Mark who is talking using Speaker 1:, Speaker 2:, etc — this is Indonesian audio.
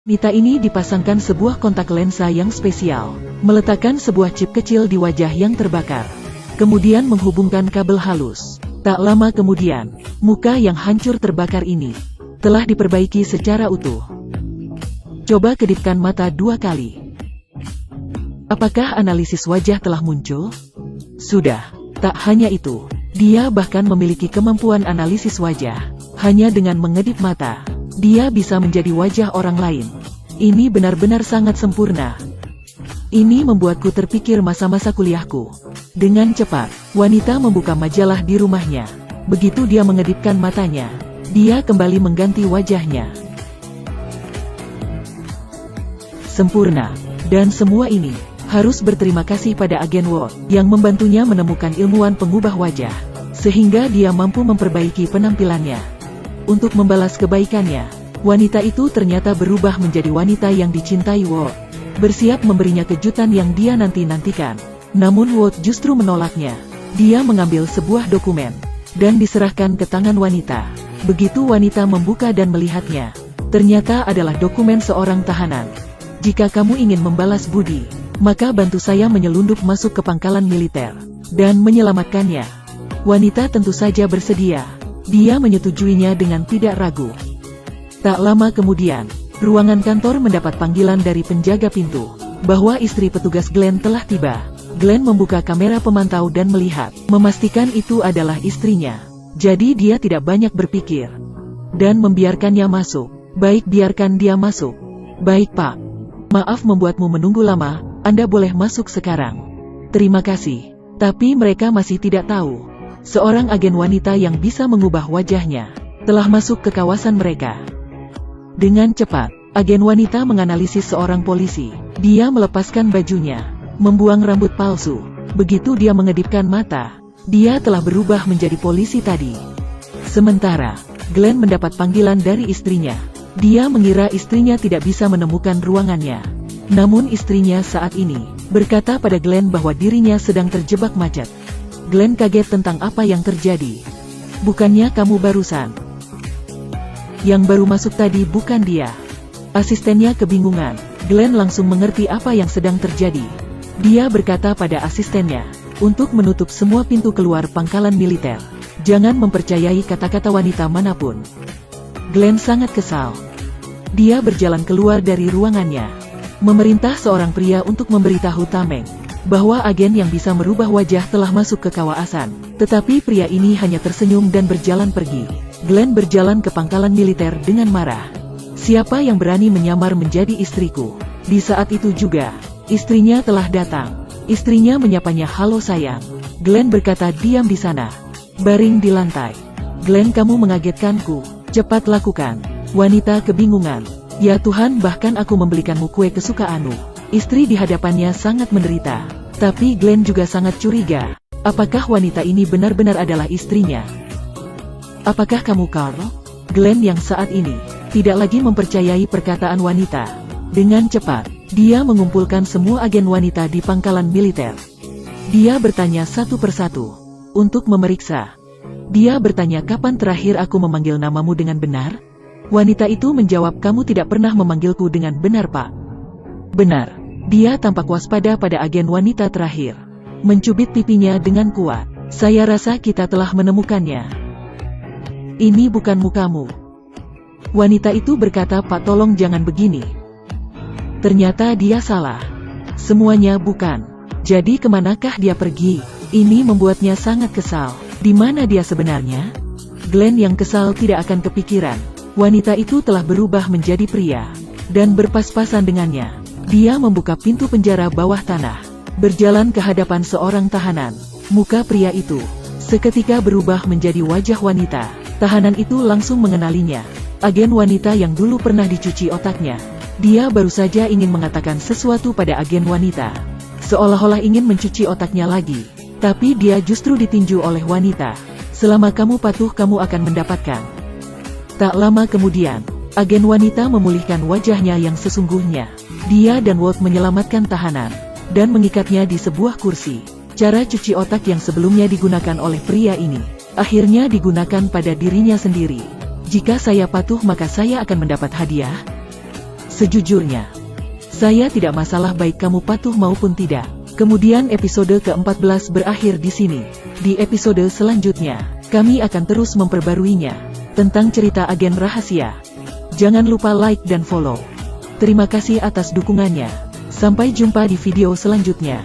Speaker 1: Wanita ini dipasangkan sebuah kontak lensa yang spesial, meletakkan sebuah chip kecil di wajah yang terbakar, kemudian menghubungkan kabel halus. Tak lama kemudian, muka yang hancur terbakar ini telah diperbaiki secara utuh. Coba kedipkan mata 2 kali. Apakah analisis wajah telah muncul? Sudah. Tak hanya itu, dia bahkan memiliki kemampuan analisis wajah. Hanya dengan mengedip mata, dia bisa menjadi wajah orang lain. Ini benar-benar sangat sempurna. Ini membuatku terpikir masa-masa kuliahku. Dengan cepat, wanita membuka majalah di rumahnya. Begitu dia mengedipkan matanya, dia kembali mengganti wajahnya. Sempurna. Dan semua ini harus berterima kasih pada agen Ward yang membantunya menemukan ilmuwan pengubah wajah, sehingga dia mampu memperbaiki penampilannya. Untuk membalas kebaikannya, wanita itu ternyata berubah menjadi wanita yang dicintai Ward, bersiap memberinya kejutan yang dia nanti-nantikan. Namun Ward justru menolaknya. Dia mengambil sebuah dokumen dan diserahkan ke tangan wanita. Begitu wanita membuka dan melihatnya, ternyata adalah dokumen seorang tahanan. Jika kamu ingin membalas budi, maka bantu saya menyelundup masuk ke pangkalan militer dan menyelamatkannya. Wanita tentu saja bersedia. Dia menyetujuinya dengan tidak ragu. Tak lama kemudian, ruangan kantor mendapat panggilan dari penjaga pintu bahwa istri petugas Glenn telah tiba. Glenn membuka kamera pemantau dan melihat, memastikan itu adalah istrinya. Jadi dia tidak banyak berpikir dan membiarkannya masuk. Baik, biarkan dia masuk. Baik, Pak. Maaf membuatmu menunggu lama, Anda boleh masuk sekarang. Terima kasih. Tapi mereka masih tidak tahu. Seorang agen wanita yang bisa mengubah wajahnya telah masuk ke kawasan mereka. Dengan cepat, agen wanita menganalisis seorang polisi. Dia melepaskan bajunya, membuang rambut palsu. Begitu dia mengedipkan mata, dia telah berubah menjadi polisi tadi. Sementara, Glenn mendapat panggilan dari istrinya. Dia mengira istrinya tidak bisa menemukan ruangannya. Namun istrinya saat ini berkata pada Glenn bahwa dirinya sedang terjebak macet. Glenn kaget tentang apa yang terjadi. Bukannya kamu barusan? Yang baru masuk tadi bukan dia. Asistennya kebingungan. Glenn langsung mengerti apa yang sedang terjadi. Dia berkata pada asistennya untuk menutup semua pintu keluar pangkalan militer. Jangan mempercayai kata-kata wanita manapun. Glenn sangat kesal. Dia berjalan keluar dari ruangannya, memerintah seorang pria untuk memberitahu Tameng bahwa agen yang bisa merubah wajah telah masuk ke kawasan. Tetapi pria ini hanya tersenyum dan berjalan pergi. Glenn berjalan ke pangkalan militer dengan marah. Siapa yang berani menyamar menjadi istriku? Di saat itu juga, istrinya telah datang. Istrinya menyapanya, "Halo sayang." Glenn berkata, "Diam di sana. Baring di lantai." "Glenn, kamu mengagetkanku. Cepat lakukan." Wanita kebingungan. "Ya Tuhan, bahkan aku membelikanmu kue kesukaanmu." Istri di hadapannya sangat menderita. Tapi Glenn juga sangat curiga. Apakah wanita ini benar-benar adalah istrinya? "Apakah kamu Carl?" Glenn yang saat ini tidak lagi mempercayai perkataan wanita. Dengan cepat, dia mengumpulkan semua agen wanita di pangkalan militer. Dia bertanya satu persatu untuk memeriksa. Dia bertanya, "Kapan terakhir aku memanggil namamu dengan benar?" Wanita itu menjawab, "Kamu tidak pernah memanggilku dengan benar, Pak." "Benar." Dia tampak waspada pada agen wanita terakhir. Mencubit pipinya dengan kuat. "Saya rasa kita telah menemukannya. Ini bukan mukamu." Wanita itu berkata, "Pak, tolong jangan begini." Ternyata dia salah. Semuanya bukan. Jadi kemanakah dia pergi? Ini membuatnya sangat kesal. Di mana dia sebenarnya? Glenn yang kesal tidak akan kepikiran. Wanita itu telah berubah menjadi pria dan berpas-pasan dengannya. Dia membuka pintu penjara bawah tanah, berjalan ke hadapan seorang tahanan. Muka pria itu seketika berubah menjadi wajah wanita. Tahanan itu langsung mengenalinya. Agen wanita yang dulu pernah dicuci otaknya. Dia baru saja ingin mengatakan sesuatu pada agen wanita, seolah-olah ingin mencuci otaknya lagi. Tapi dia justru ditinju oleh wanita. "Selama kamu patuh, kamu akan mendapatkan." Tak lama kemudian, agen wanita memulihkan wajahnya yang sesungguhnya. Dia dan Walt menyelamatkan tahanan dan mengikatnya di sebuah kursi. Cara cuci otak yang sebelumnya digunakan oleh pria ini akhirnya digunakan pada dirinya sendiri. "Jika saya patuh, maka saya akan mendapat hadiah." Sejujurnya, saya tidak masalah baik kamu patuh maupun tidak. Kemudian episode ke-14 berakhir di sini. Di episode selanjutnya, kami akan terus memperbaruinya tentang cerita agen rahasia. Jangan lupa like dan follow. Terima kasih atas dukungannya. Sampai jumpa di video selanjutnya.